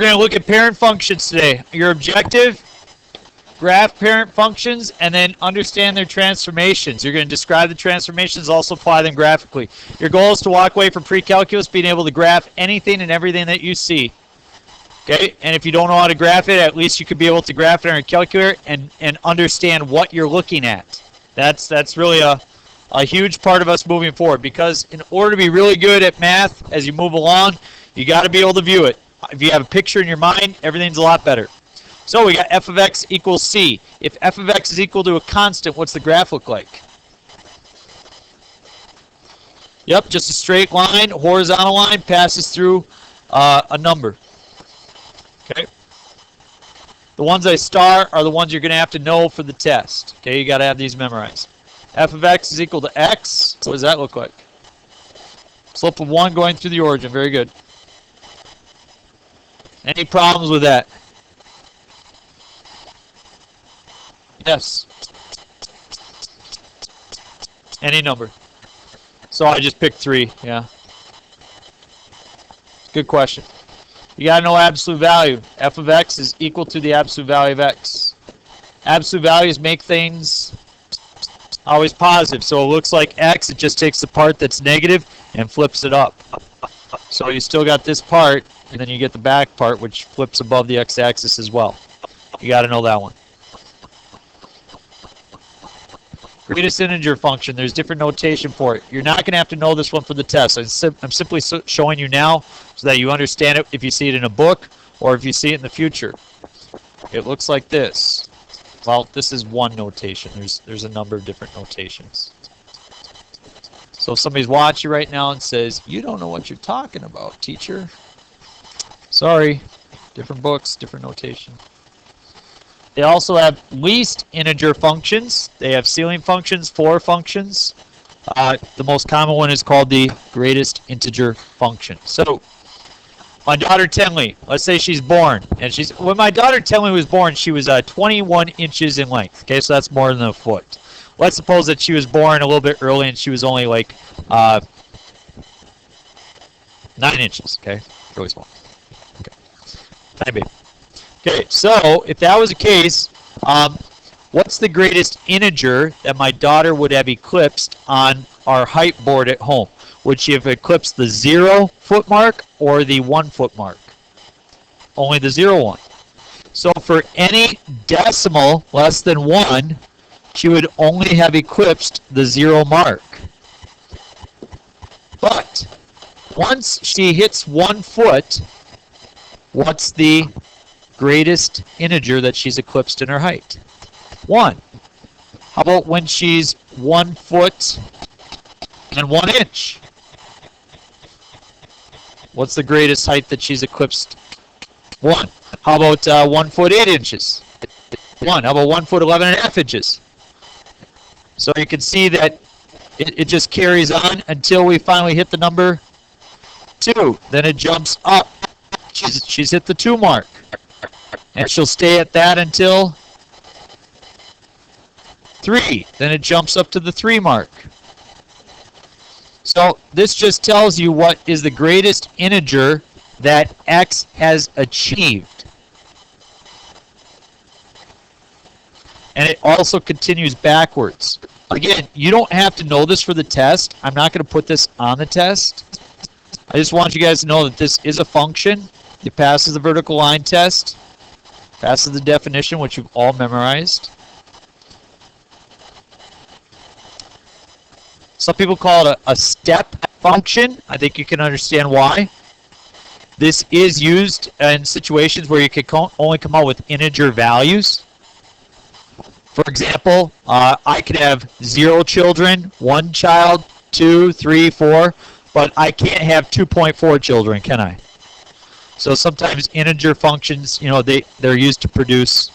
going to look at parent functions today. Your objective, graph parent functions, and then understand their transformations. You're going to describe the transformations, also apply them graphically. Your goal is to walk away from pre-calculus being able to graph anything and everything that you see. Okay, and if you don't know how to graph it, at least you could be able to graph it on your calculator and understand what you're looking at. That's really a huge part of us moving forward, because in order to be really good at math as you move along, you got to be able to view it. If you have a picture in your mind, everything's a lot better. So we got f of x equals c. If f of x is equal to a constant, what's the graph look like? Yep, just a straight line, horizontal line, passes through a number. Okay. The ones I star are the ones you're going to have to know for the test. Okay, you got to have these memorized. F of x is equal to x. What does that look like? Slope of 1 going through the origin. Very good. Any problems with that? Yes. Any number. So I just picked 3. Yeah. Good question. You got to know absolute value. F of x is equal to the absolute value of x. Absolute values make things always positive. So it looks like x, it just takes the part that's negative and flips it up. So you still got this part, and then you get the back part, which flips above the x-axis as well. You got to know that one. Greatest integer function, there's different notation for it. You're not going to have to know this one for the test. I'm simply showing you now so that you understand it if you see it in a book or if you see it in the future. It looks like this. Well, this is one notation. There's a number of different notations. So if somebody's watching right now and says, "You don't know what you're talking about, teacher." Sorry. Different books, different notation. They also have least integer functions. They have ceiling functions, floor functions. The most common one is called the greatest integer function. So, my daughter Tenley, let's say she's born, and when my daughter Tenley was born, she was 21 inches in length. Okay, so that's more than a foot. Let's suppose that she was born a little bit early and she was only like 9 inches. Okay, really small. Okay, tiny baby. Okay, so if that was the case, what's the greatest integer that my daughter would have eclipsed on our height board at home? Would she have eclipsed the 0 foot mark or the 1 foot mark? Only the 0 one. So for any decimal less than 1, she would only have eclipsed the 0 mark. But once she hits 1 foot, what's the greatest integer that she's eclipsed in her height? 1. How about when she's 1 foot and 1 inch? What's the greatest height that she's eclipsed? 1. How about 1 foot 8 inches? 1. How about 1 foot 11.5 inches? So you can see that it just carries on until we finally hit the number 2. Then it jumps up. She's hit the 2 mark. And she'll stay at that until 3. Then it jumps up to the 3 mark. So this just tells you what is the greatest integer that x has achieved. And it also continues backwards. Again, you don't have to know this for the test. I'm not going to put this on the test. I just want you guys to know that this is a function. It passes the vertical line test. Passes the definition, which you've all memorized. Some people call it a step function. I think you can understand why. This is used in situations where you can only come out with integer values. For example, I could have 0 children, 1 child, 2, 3, 4, but I can't have 2.4 children, can I? So sometimes integer functions, you know, they're used to produce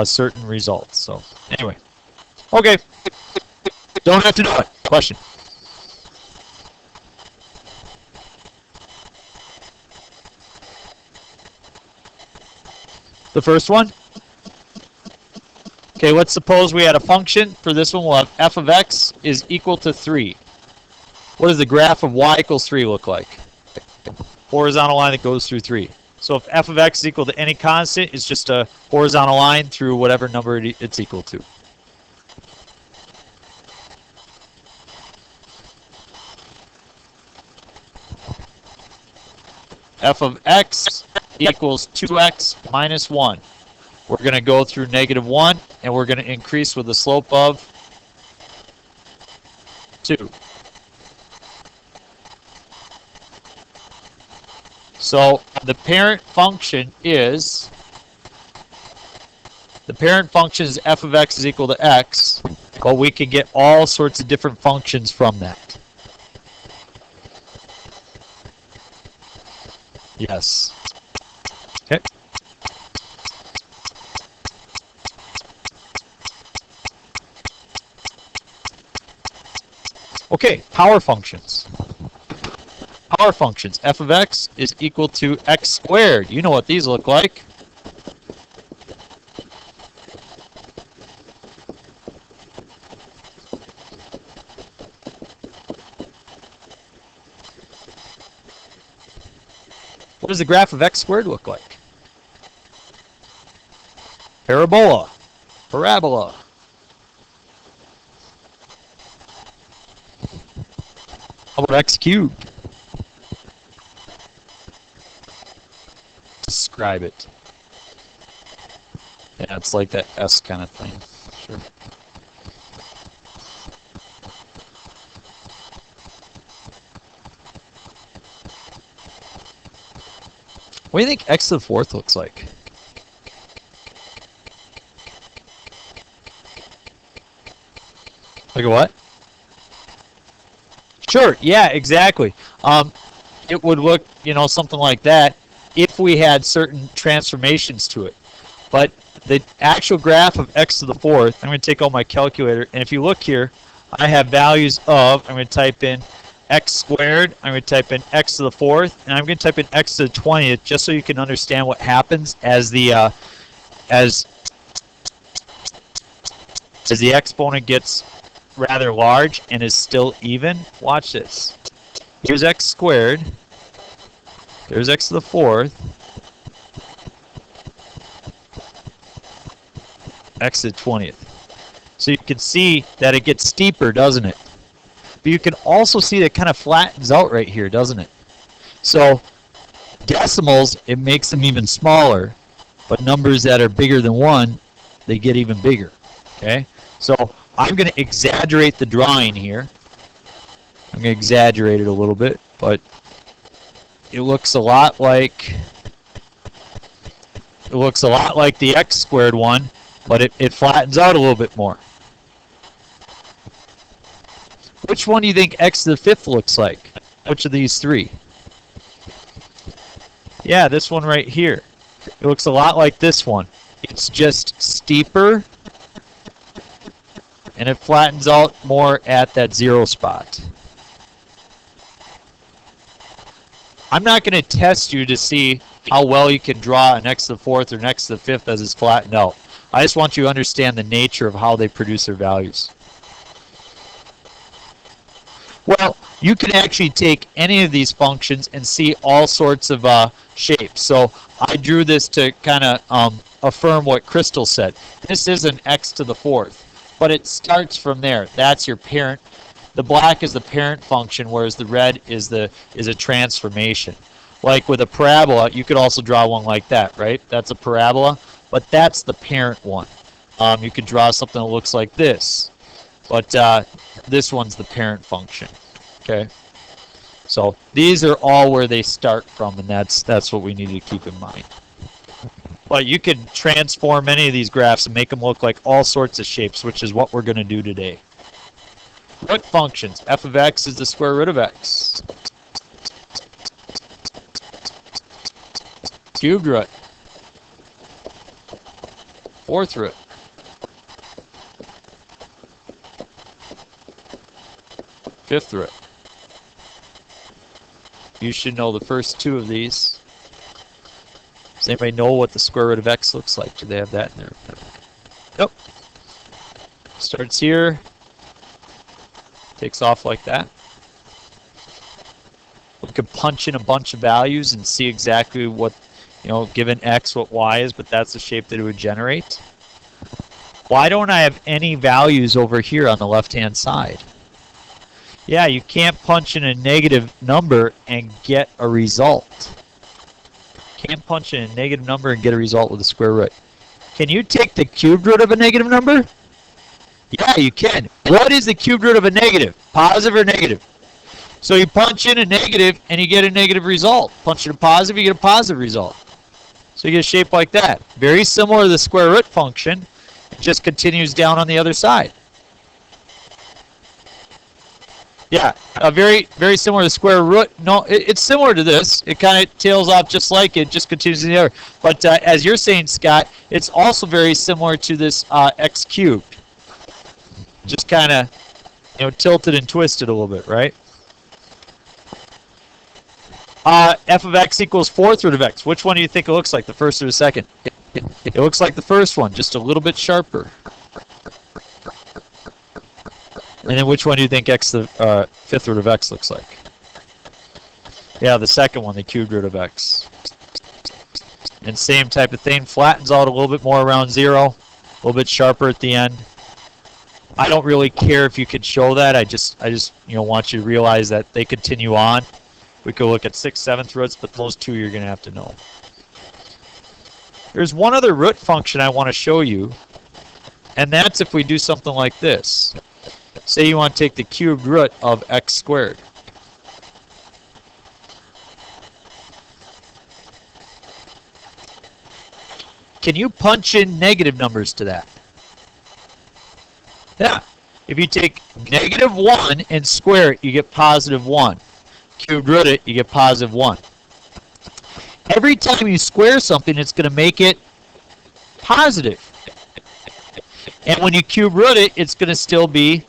certain results. So anyway, okay, don't have to know it. Question. The first one. Okay, let's suppose we had a function. For this one, we'll have f of x is equal to 3. What does the graph of y equals 3 look like? Horizontal line that goes through 3. So if f of x is equal to any constant, it's just a horizontal line through whatever number it's equal to. F of x equals 2x minus 1. We're going to go through negative 1, and we're going to increase with a slope of 2. So the parent function is f of x is equal to x, but we can get all sorts of different functions from that. Yes. Okay. Okay, power functions. Power functions. F of x is equal to x squared. You know what these look like. What does the graph of x squared look like? Parabola. Parabola. How about x cubed? Describe it. Yeah, it's like that S kind of thing. Sure. What do you think x to the fourth looks like? Like a what? Sure, yeah, exactly. It would look, something like that if we had certain transformations to it. But the actual graph of x to the fourth, I'm going to take out my calculator, and if you look here, I have values of, I'm going to type in x squared, I'm going to type in x to the fourth, and I'm going to type in x to the 20th, just so you can understand what happens as the exponent gets rather large and is still even. Watch this. Here's x squared. There's x to the fourth. X to the 20th. So you can see that it gets steeper, doesn't it? But you can also see that it kind of flattens out right here, doesn't it? So decimals, it makes them even smaller. But numbers that are bigger than 1, they get even bigger. Okay? So I'm going to exaggerate the drawing here. I'm going to exaggerate it a little bit, but it looks a lot like the x squared one, but it flattens out a little bit more. Which one do you think x to the fifth looks like? Which of these three? Yeah, this one right here. It looks a lot like this one. It's just steeper, and it flattens out more at that 0 spot. I'm not going to test you to see how well you can draw an x to the fourth or an x to the fifth as it's flattened out. I just want you to understand the nature of how they produce their values. Well, you can actually take any of these functions and see all sorts of shapes. So I drew this to kind of affirm what Crystal said. This is an x to the fourth, but it starts from there. That's your parent. The black is the parent function, whereas the red is a transformation. Like with a parabola, you could also draw one like that, right? That's a parabola, but that's the parent one. You could draw something that looks like this, but this one's the parent function. Okay, so these are all where they start from, and that's what we need to keep in mind. But you can transform any of these graphs and make them look like all sorts of shapes, which is what we're going to do today. Root functions. F of x is the square root of x. Cubed root. Fourth root. Fifth root. You should know the first two of these. Does anybody know what the square root of x looks like? Do they have that in there? Nope. Starts here. Takes off like that. We could punch in a bunch of values and see exactly what, given x what y is, but that's the shape that it would generate. Why don't I have any values over here on the left-hand side? Yeah, you can't punch in a negative number and get a result. Can't punch in a negative number and get a result with a square root. Can you take the cubed root of a negative number? Yeah, you can. What is the cubed root of a negative? Positive or negative? So you punch in a negative and you get a negative result. Punch in a positive, you get a positive result. So you get a shape like that. Very similar to the square root function. It just continues down on the other side. Yeah, very, very similar to square root. No, it's similar to this. It kind of tails off just like it, just continues in the other. But as you're saying, Scott, it's also very similar to this x cubed. Just kind of, tilted and twisted a little bit, right? F of x equals fourth root of x. Which one do you think it looks like, the first or the second? It looks like the first one, just a little bit sharper. And then which one do you think the fifth root of x looks like? Yeah, the second one, the cubed root of x. And same type of thing, flattens out a little bit more around 0, a little bit sharper at the end. I don't really care if you could show that. I just want you to realize that they continue on. We could look at 6th, 7th roots, but those two you're going to have to know. There's one other root function I want to show you, and that's if we do something like this. Say you want to take the cubed root of x squared. Can you punch in negative numbers to that? Yeah. If you take negative 1 and square it, you get positive 1. Cubed root it, you get positive 1. Every time you square something, it's going to make it positive. And when you cube root it, it's going to still be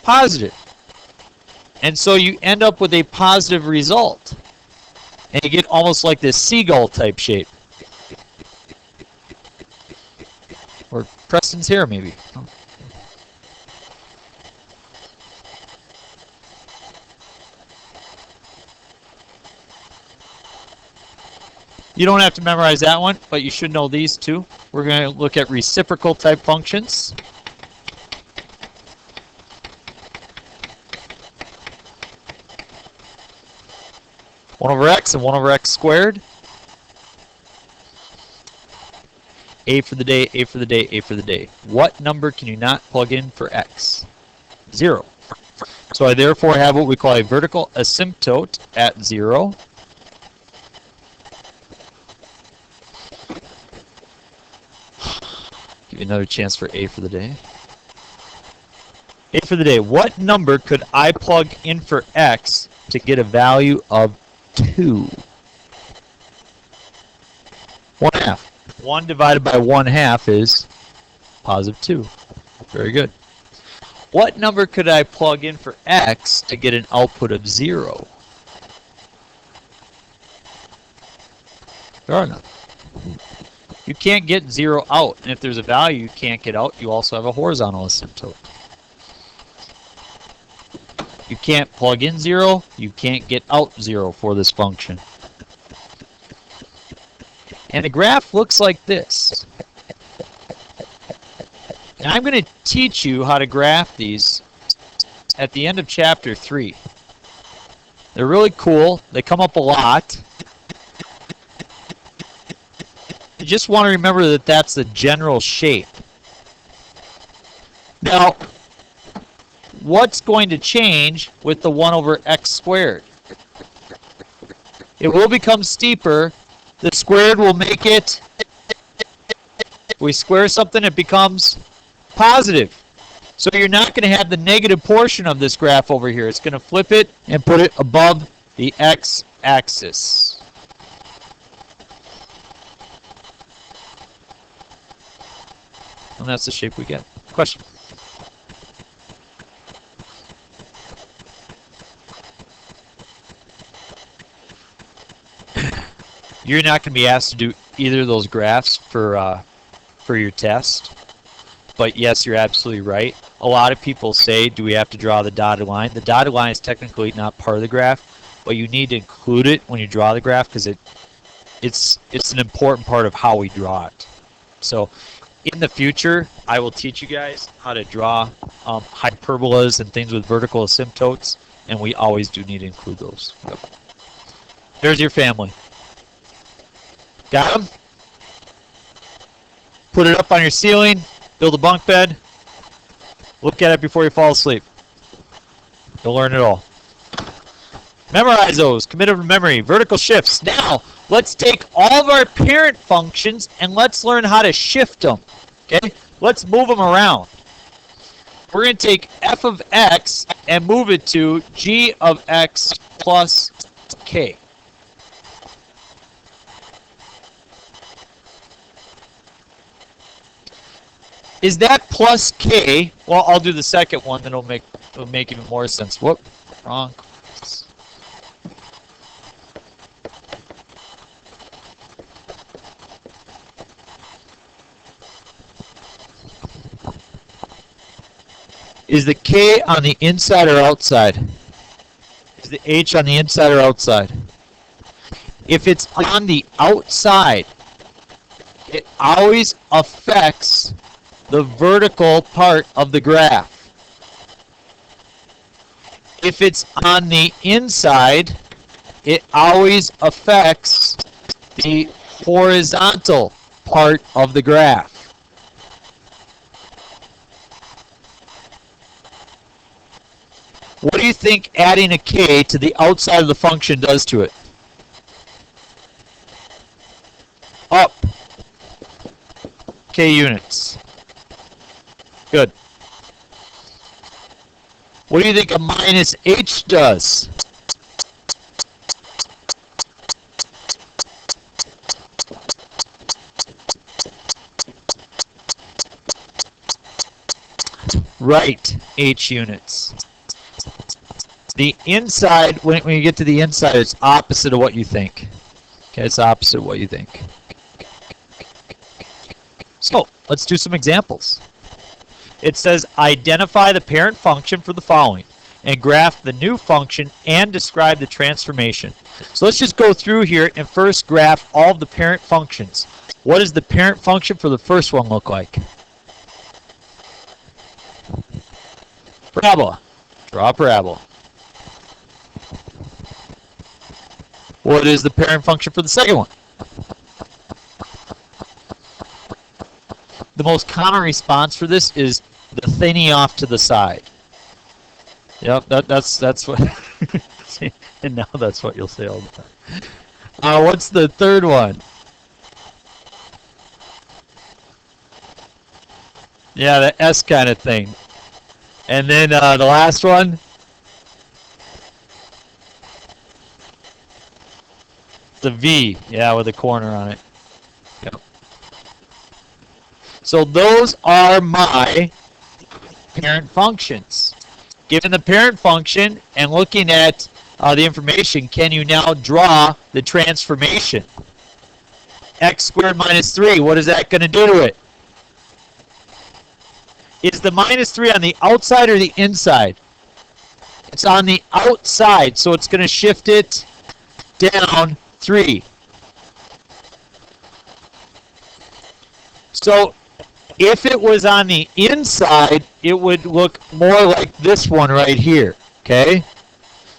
positive. And so you end up with a positive result. And you get almost like this seagull type shape. Or Preston's hair, maybe. You don't have to memorize that one, but you should know these two. We're going to look at reciprocal type functions. One over x and 1 over x squared. A for the day, A for the day, A for the day. What number can you not plug in for x? 0. So I therefore have what we call a vertical asymptote at 0. Give you another chance for A for the day. A for the day. What number could I plug in for x to get a value of 2? 1/2. 1 divided by 1/2 is positive 2. Very good. What number could I plug in for x to get an output of 0? There are none. You can't get 0 out, and if there's a value you can't get out, you also have a horizontal asymptote. You can't plug in 0, you can't get out 0 for this function. And the graph looks like this. And I'm going to teach you how to graph these at the end of chapter 3. They're really cool. They come up a lot. You just want to remember that that's the general shape. Now, what's going to change with the 1 over x squared? It will become steeper. The squared will make it, we square something, it becomes positive. So you're not going to have the negative portion of this graph over here. It's going to flip it and put it above the x-axis. And that's the shape we get. Question? You're not going to be asked to do either of those graphs for your test. But yes, you're absolutely right. A lot of people say, do we have to draw the dotted line? The dotted line is technically not part of the graph, but you need to include it when you draw the graph because it's an important part of how we draw it. So in the future, I will teach you guys how to draw hyperbolas and things with vertical asymptotes, and we always do need to include those. Yep. There's your family. Got them? Put it up on your ceiling, build a bunk bed, look at it before you fall asleep. You'll learn it all. Memorize those. Commit them to memory. Vertical shifts. Now, let's take all of our parent functions and let's learn how to shift them. Okay? Let's move them around. We're going to take f of x and move it to g of x plus k. Is that plus k? Well, I'll do the second one, then it'll make even more sense. Whoop, wrong. Is the k on the inside or outside? Is the h on the inside or outside? If it's on the outside, it always affects the vertical part of the graph. If it's on the inside, it always affects the horizontal part of the graph. What do you think adding a k to the outside of the function does to it? Up k units. Good. What do you think a minus h does? Right, h units. The inside, when you get to the inside, it's opposite of what you think. Okay, it's opposite of what you think. So, let's do some examples. It says, identify the parent function for the following, and graph the new function and describe the transformation. So let's just go through here and first graph all of the parent functions. What does the parent function for the first one look like? Parabola. Draw a parabola. What is the parent function for the second one? The most common response for this is the thingy off to the side. Yep, that's what. And now that's what you'll say all the time. What's the third one? Yeah, the S kind of thing. And then the last one. The V, yeah, with a corner on it. Yep. So those are my parent functions. Given the parent function and looking at the information, can you now draw the transformation? X squared minus 3, what is that going to do to it? Is the minus 3 on the outside or the inside? It's on the outside, so it's going to shift it down 3. So if it was on the inside, it would look more like this one right here. Okay?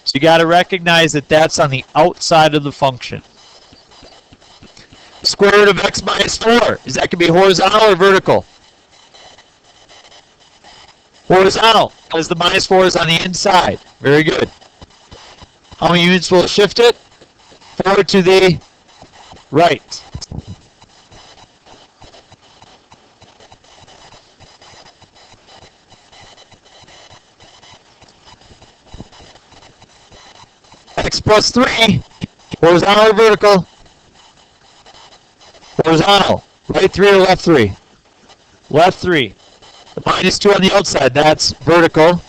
So you got to recognize that that's on the outside of the function. Square root of x minus 4. Is that going to be horizontal or vertical? Horizontal, because the minus 4 is on the inside. Very good. How many units will it shift it? 4 to the right. X plus 3. Horizontal or vertical? Horizontal. Right 3 or left 3? Left 3. The minus 2 on the outside, that's vertical.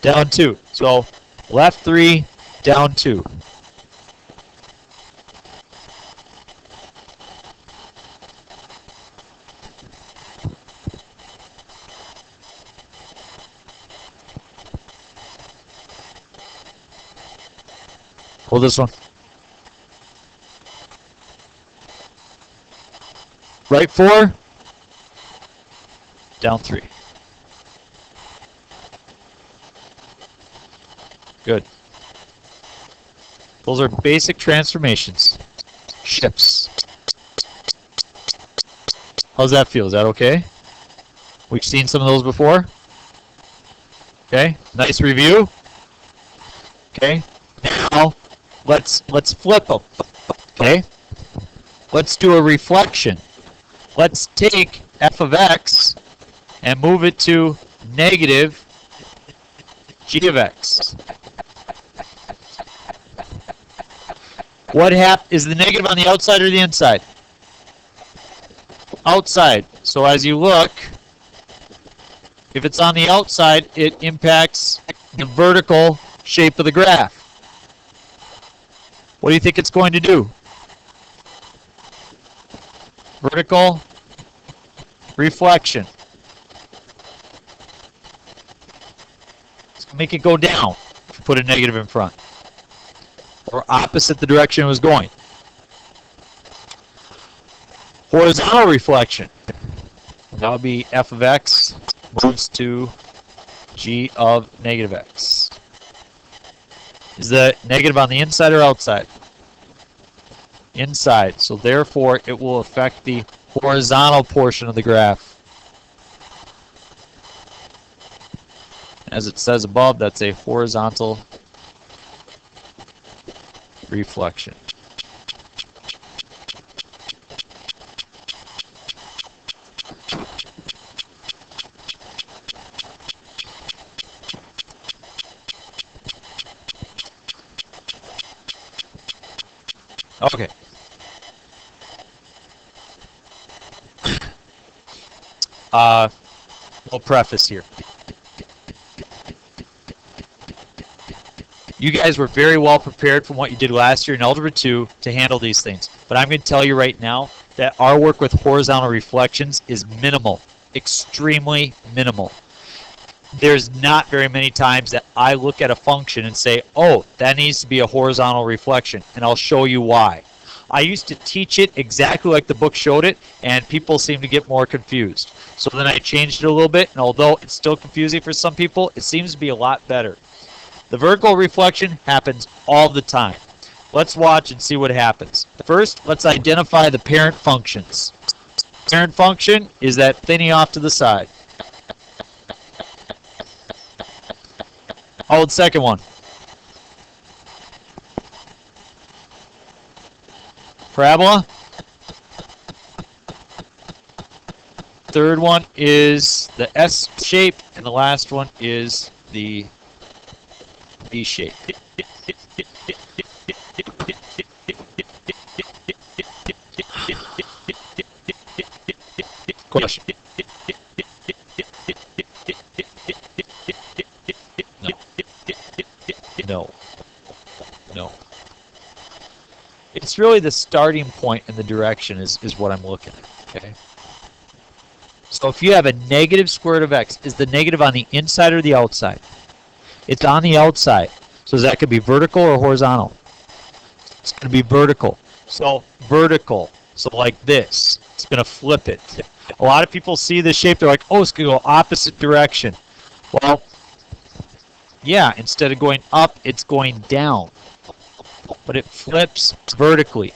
Down 2. So left 3, down 2. Hold this one. Right 4, down 3. Good. Those are basic transformations. Shifts. How's that feel? Is that okay? We've seen some of those before. Okay, nice review. Okay, now let's flip them. Okay, let's do a reflection. Let's take f of x and move it to negative g of x. What is the negative on the outside or the inside? Outside. So as you look, if it's on the outside, it impacts the vertical shape of the graph. What do you think it's going to do? Vertical reflection. It's going to make it go down if you put a negative in front, or opposite the direction it was going. Horizontal reflection. That would be f of x moves to g of negative x. Is the negative on the inside or outside? Inside. So therefore, it will affect the horizontal portion of the graph. As it says above, that's a horizontal reflection. Okay. Little preface here. You guys were very well prepared from what you did last year in Algebra 2 to handle these things. But I'm going to tell you right now that our work with horizontal reflections is minimal. Extremely minimal. There's not very many times that I look at a function and say, oh, that needs to be a horizontal reflection, and I'll show you why. I used to teach it exactly like the book showed it, and people seem to get more confused. So then I changed it a little bit, and although it's still confusing for some people, it seems to be a lot better. The vertical reflection happens all the time. Let's watch and see what happens. First, let's identify the parent functions. Parent function is that thinny off to the side. Oh, the second one. Parabola. Third one is the S shape, and the last one is the B shape. Question. No. No. It's really the starting point and the direction is what I'm looking at. Okay. So if you have a negative square root of x, is the negative on the inside or the outside? It's on the outside. So that could be vertical or horizontal. It's going to be vertical. So vertical. So like this. It's going to flip it. A lot of people see this shape. They're like, oh, it's going to go opposite direction. Well, yeah, instead of going up, it's going down. But it flips vertically.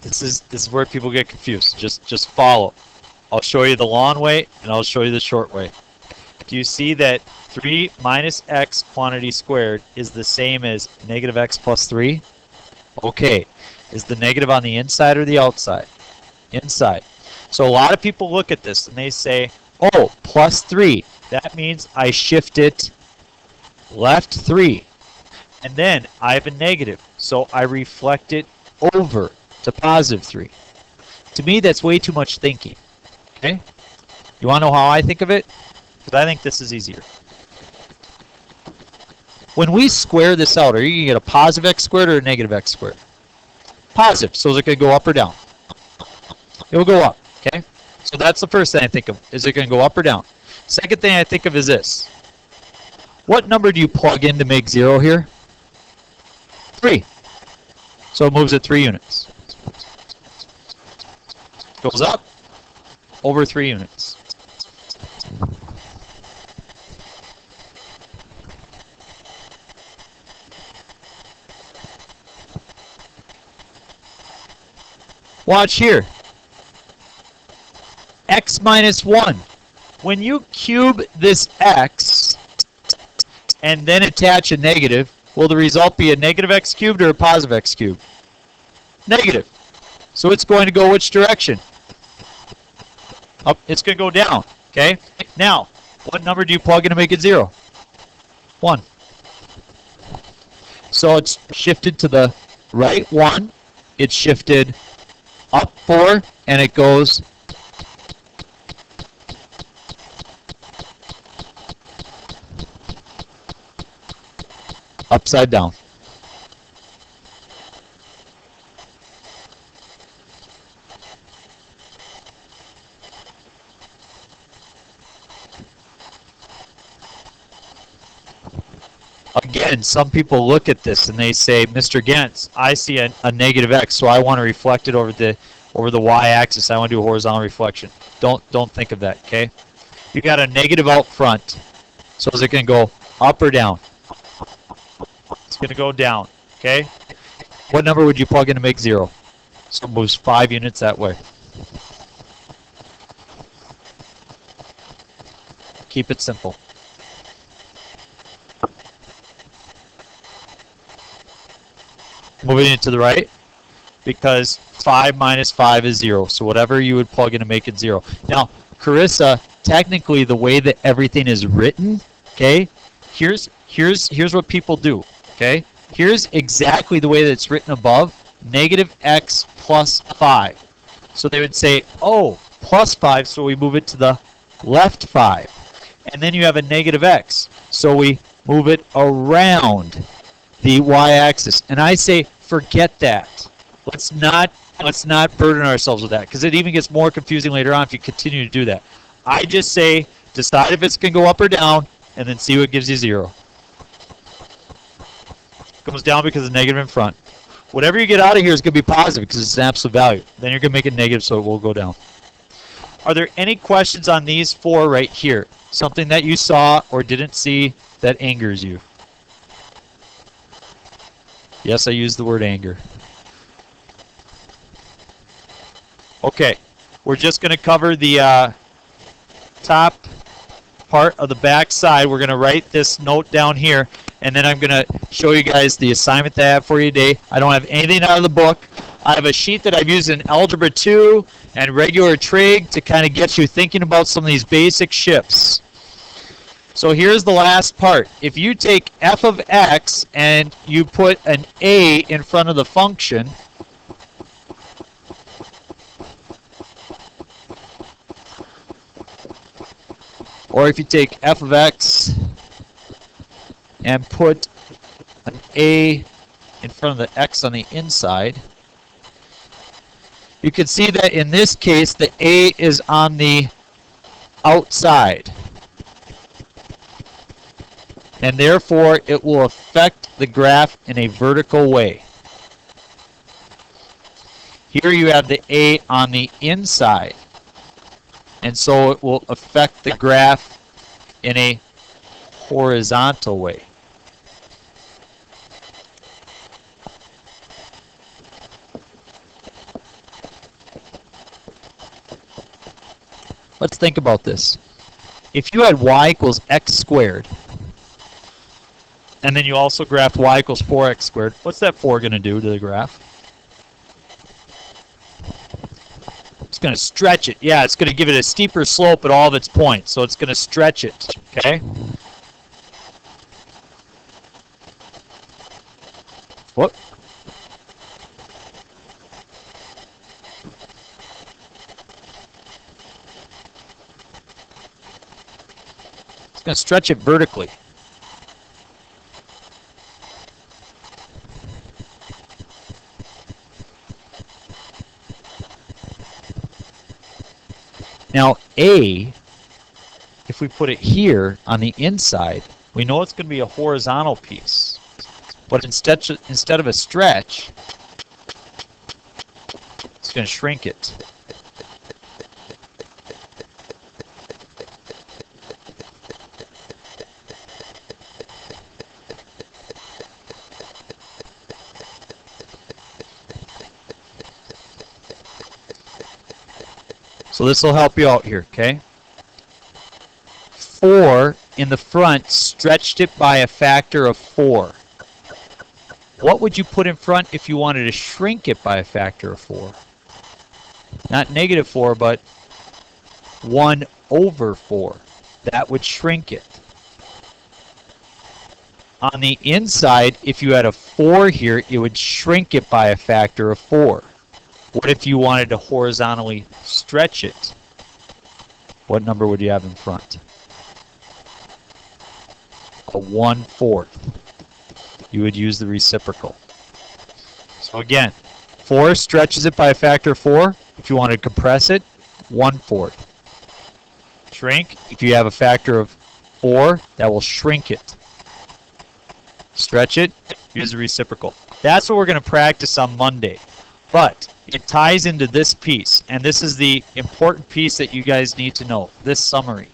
This is where people get confused. Just follow. I'll show you the long way and I'll show you the short way. Do you see that 3 minus x quantity squared is the same as negative x plus 3? Okay. Is the negative on the inside or the outside? Inside. So a lot of people look at this and they say, oh, plus 3. That means I shift it left 3. And then I have a negative. So I reflect it over to positive 3. To me, that's way too much thinking. Okay? You want to know how I think of it? Because I think this is easier. When we square this out, are you going to get a positive x squared or a negative x squared? Positive. So is it going to go up or down? It will go up. Okay? So that's the first thing I think of. Is it going to go up or down? Second thing I think of is this. What number do you plug in to make 0 here? 3. So it moves at 3 units. Goes up over 3 units. Watch here. X minus 1. When you cube this x and then attach a negative, will the result be a negative x cubed or a positive x cubed? Negative. So it's going to go which direction? Up. It's going to go down. Okay? Now, what number do you plug in to make it 0? 1. So it's shifted to the right 1. It's shifted up 4, and it goes upside down. Again, some people look at this and they say, Mr. Gentz, I see a negative x, so I want to reflect it over the y-axis. I want to do a horizontal reflection. Don't think of that, okay? You got a negative out front, so is it going to go up or down? It's going to go down, okay? What number would you plug in to make 0? So it moves 5 units that way. Keep it simple. Moving it to the right, because 5 minus 5 is 0. So whatever you would plug in to make it 0. Now, Carissa, technically the way that everything is written, okay, here's what people do, okay? Here's exactly the way that it's written above, negative x plus 5. So they would say, oh, plus 5, so we move it to the left 5. And then you have a negative x, so we move it around the y-axis. And I say, forget that. Let's not burden ourselves with that, because it even gets more confusing later on if you continue to do that. I just say, decide if it's going to go up or down, and then see what gives you 0. Goes down because of negative in front. Whatever you get out of here is going to be positive because it's an absolute value. Then you're going to make it negative, so it will go down. Are there any questions on these 4 right here? Something that you saw or didn't see that angers you? Yes, I used the word anger. Okay, we're just going to cover the top part of the back side. We're going to write this note down here, and then I'm going to show you guys the assignment that I have for you today. I don't have anything out of the book. I have a sheet that I've used in Algebra 2 and regular trig to kind of get you thinking about some of these basic shifts. So here's the last part. If you take f of x and you put an a in front of the function, or if you take f of x and put an a in front of the x on the inside, you can see that in this case the a is on the outside. And therefore, it will affect the graph in a vertical way. Here you have the A on the inside. And so it will affect the graph in a horizontal way. Let's think about this. If you had y equals x squared, and then you also graph y equals 4x squared, what's that 4 going to do to the graph? It's going to stretch it. Yeah, it's going to give it a steeper slope at all of its points, so it's going to stretch it, okay? Whoop. It's going to stretch it vertically. Now A, if we put it here on the inside, we know it's going to be a horizontal piece. But instead of a stretch, it's going to shrink it. So this will help you out here, okay? 4 in the front stretched it by a factor of 4. What would you put in front if you wanted to shrink it by a factor of 4? Not -4, but 1 over 4. That would shrink it. On the inside, if you had a 4 here, it would shrink it by a factor of 4. What if you wanted to horizontally stretch it? What number would you have in front? A 1/4. You would use the reciprocal. So again, 4 stretches it by a factor of 4. If you want to compress it, 1/4. Shrink, if you have a factor of 4, that will shrink it. Stretch it, use the reciprocal. That's what we're going to practice on Monday. But it ties into this piece, and this is the important piece that you guys need to know, this summary.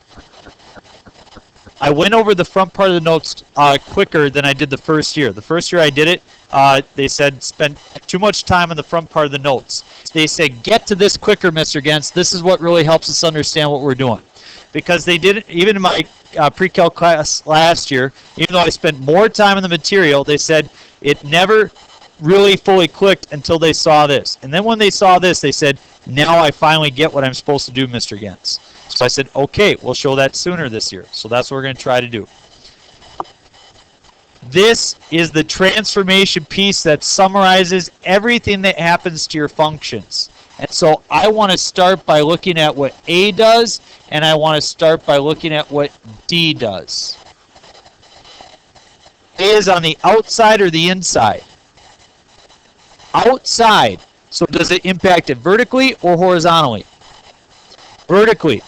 I went over the front part of the notes quicker than I did the first year. The first year I did it, they said spend too much time on the front part of the notes. They said get to this quicker, Mr. Gens. This is what really helps us understand what we're doing. Because they did it, even in my pre-cal class last year, even though I spent more time on the material, they said it never really fully clicked until they saw this. And then when they saw this, they said, now I finally get what I'm supposed to do, Mr. Gens. So I said, okay, we'll show that sooner this year. So that's what we're going to try to do. This is the transformation piece that summarizes everything that happens to your functions. And so I want to start by looking at what A does, and I want to start by looking at what D does. A is on the outside or the inside? Outside. So does it impact it vertically or horizontally? Vertically.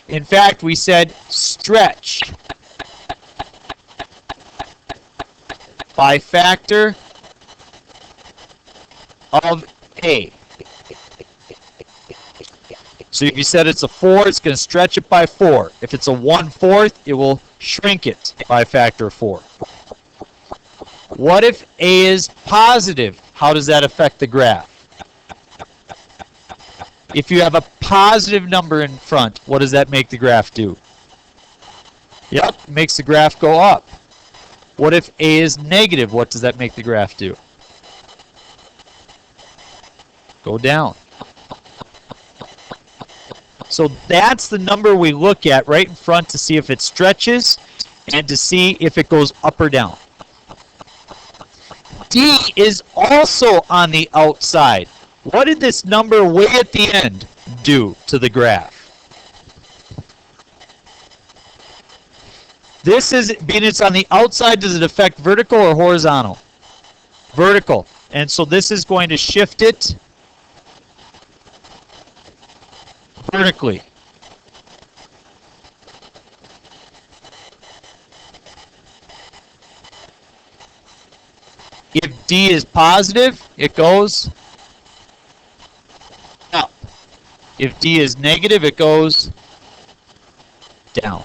In fact, we said stretch by factor of A. So if you said it's a 4, it's going to stretch it by 4. If it's a 1/4, it will shrink it by a factor of 4. What if A is positive? How does that affect the graph? If you have a positive number in front, what does that make the graph do? Yep, it makes the graph go up. What if A is negative? What does that make the graph do? Go down. So that's the number we look at right in front to see if it stretches and to see if it goes up or down. D is also on the outside. What did this number way at the end do to the graph? This is, being it's on the outside, does it affect vertical or horizontal? Vertical. And so this is going to shift it vertically. If D is positive, it goes up. If D is negative, it goes down.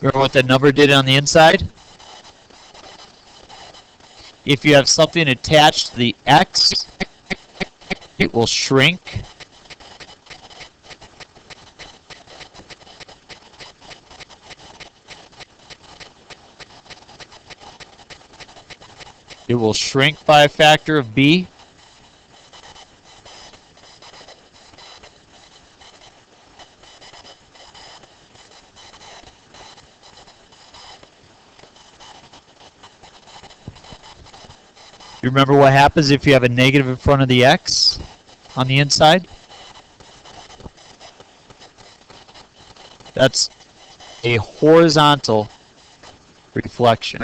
Remember what that number did on the inside? If you have something attached to the X, it will shrink. It will shrink by a factor of B. You remember what happens if you have a negative in front of the X on the inside? That's a horizontal reflection.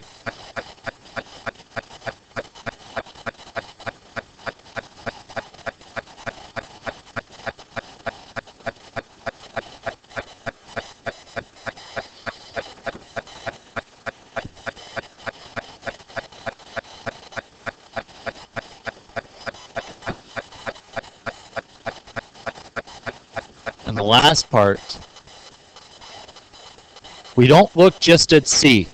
And the last part, we don't look just at C.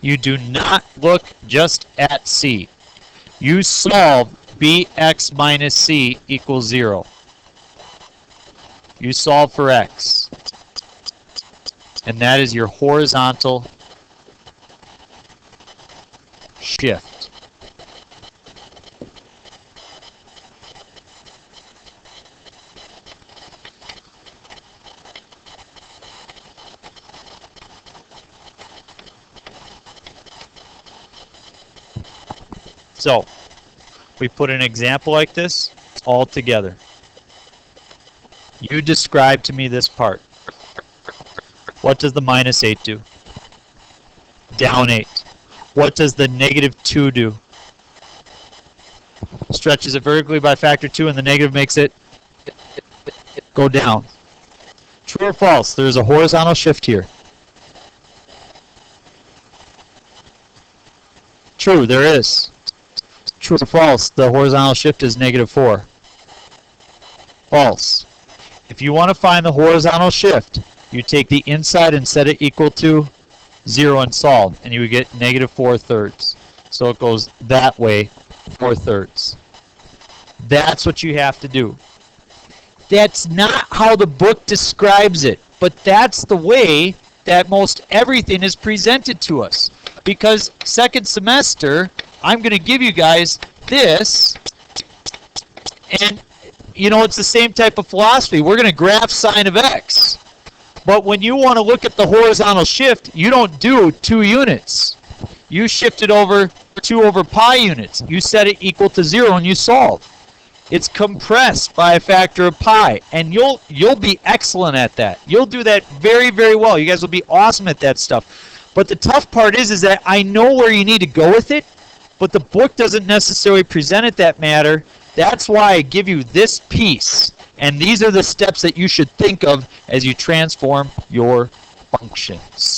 You do not look just at C. You solve bx minus c equals 0. You solve for x. And that is your horizontal shift. So, we put an example like this all together. You describe to me this part. What does the minus 8 do? Down 8. What does the negative 2 do? Stretches it vertically by factor 2 and the negative makes it go down. True or false? There's a horizontal shift here. True, there is. True or false? The horizontal shift is negative 4. False. If you want to find the horizontal shift, you take the inside and set it equal to 0 and solve, and you would get negative 4/3. So it goes that way, 4/3. That's what you have to do. That's not how the book describes it, but that's the way that most everything is presented to us. Because second semester, I'm going to give you guys this, and you know, it's the same type of philosophy. We're going to graph sine of x. But when you want to look at the horizontal shift, you don't do 2 units. You shift it over 2 over pi units. You set it equal to 0 and you solve. It's compressed by a factor of pi, and you'll be excellent at that. You'll do that very, very well. You guys will be awesome at that stuff. But the tough part is that I know where you need to go with it, but the book doesn't necessarily present it that matter. That's why I give you this piece. And these are the steps that you should think of as you transform your functions.